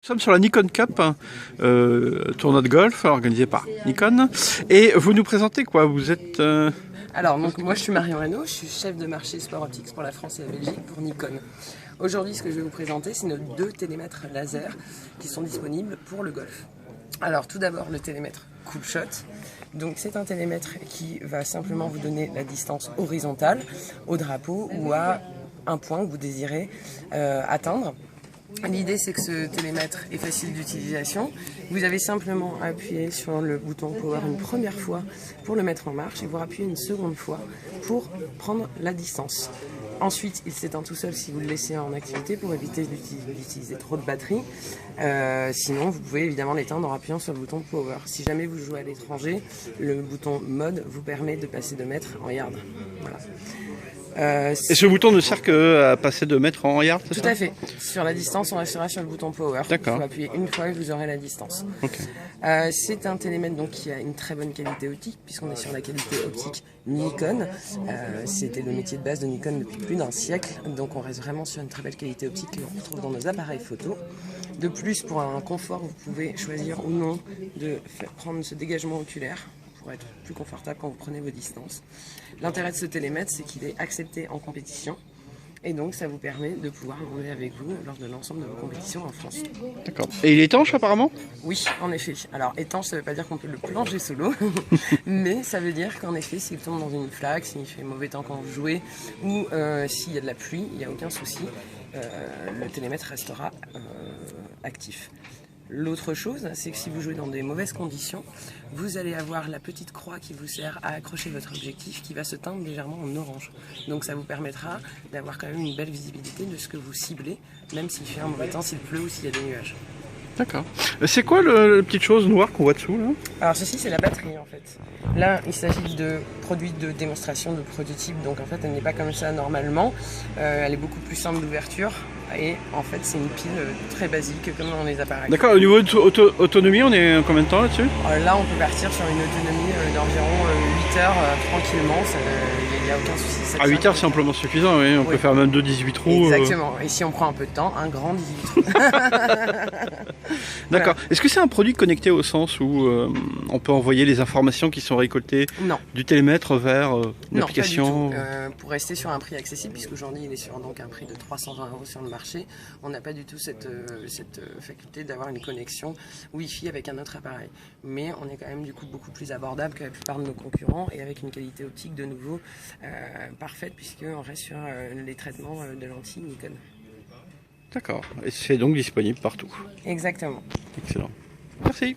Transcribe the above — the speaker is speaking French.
sommes sur la Nikon Cup, tournoi de golf organisé par Nikon. Et vous nous présentez quoi? Vous êtes... Alors, donc, moi je suis Marion Hainaut, je suis chef de marché Sport Optics pour la France et la Belgique pour Nikon. Aujourd'hui, ce que je vais vous présenter, c'est nos 2 télémètres laser qui sont disponibles pour le golf. Alors, tout d'abord, le télémètre Cool Shot. Donc, c'est un télémètre qui va simplement vous donner la distance horizontale au drapeau ou à un point que vous désirez atteindre. L'idée, c'est que ce télémètre est facile d'utilisation. Vous avez simplement à appuyer sur le bouton Power une première fois pour le mettre en marche et vous appuyez une seconde fois pour prendre la distance. Ensuite, il s'éteint tout seul si vous le laissez en activité pour éviter d'utiliser trop de batterie. Sinon, vous pouvez évidemment l'éteindre en appuyant sur le bouton Power. Si jamais vous jouez à l'étranger, le bouton Mode vous permet de passer de mètres en yard. Voilà. Et ce bouton ne sert qu'à passer de mètres en yard, c'est ça? Tout à fait. Sur la distance, on restera sur le bouton Power. D'accord. Il faut appuyer une fois et vous aurez la distance. Okay. C'est un télémètre donc, qui a une très bonne qualité optique, puisqu'on est sur la qualité optique Nikon. C'était le métier de base de Nikon depuis plus d'1 siècle, donc on reste vraiment sur une très belle qualité optique que l'on retrouve dans nos appareils photo. De plus, pour un confort, vous pouvez choisir ou non de prendre ce dégagement oculaire pour être plus confortable quand vous prenez vos distances. L'intérêt de ce télémètre, c'est qu'il est accepté en compétition et donc ça vous permet de pouvoir l'emmener avec vous lors de l'ensemble de vos compétitions en France. D'accord. Et il est étanche apparemment? Oui, en effet. Alors étanche, ça ne veut pas dire qu'on peut le plonger sous l'eau, mais ça veut dire qu'en effet, s'il tombe dans une flaque, s'il fait mauvais temps quand vous jouez ou s'il y a de la pluie, il n'y a aucun souci, le télémètre restera actif. L'autre chose, c'est que si vous jouez dans des mauvaises conditions, vous allez avoir la petite croix qui vous sert à accrocher votre objectif qui va se teindre légèrement en orange. Donc ça vous permettra d'avoir quand même une belle visibilité de ce que vous ciblez, même s'il fait un mauvais temps, s'il pleut ou s'il y a des nuages. D'accord. C'est quoi la petite chose noire qu'on voit dessous là? Alors ceci, c'est la batterie en fait. Là, il s'agit de produits de démonstration, de prototypes, donc en fait elle n'est pas comme ça normalement. Elle est beaucoup plus simple d'ouverture et en fait c'est une pile très basique comme dans les appareils. D'accord, au niveau de autonomie, on est combien de temps là-dessus? Là on peut partir sur une autonomie d'environ 8 heures tranquillement, il n'y a aucun souci. À 8 heures c'est amplement suffisant, oui. On peut faire même 2-18 trous. Exactement, et si on prend un peu de temps, un grand 18 trous. D'accord. Voilà. Est-ce que c'est un produit connecté au sens où on peut envoyer les informations qui sont récoltées du télémètre vers une application? Non, pas du tout. Pour rester sur un prix accessible, puisqu'aujourd'hui il est sur donc, un prix de 320 € sur le marché, on n'a pas du tout cette faculté d'avoir une connexion Wi-Fi avec un autre appareil. Mais on est quand même du coup beaucoup plus abordable que la plupart de nos concurrents et avec une qualité optique de nouveau parfaite, puisqu'on reste sur les traitements de lentilles Nikon. D'accord. Et c'est donc disponible partout. Exactement. Excellent. Merci.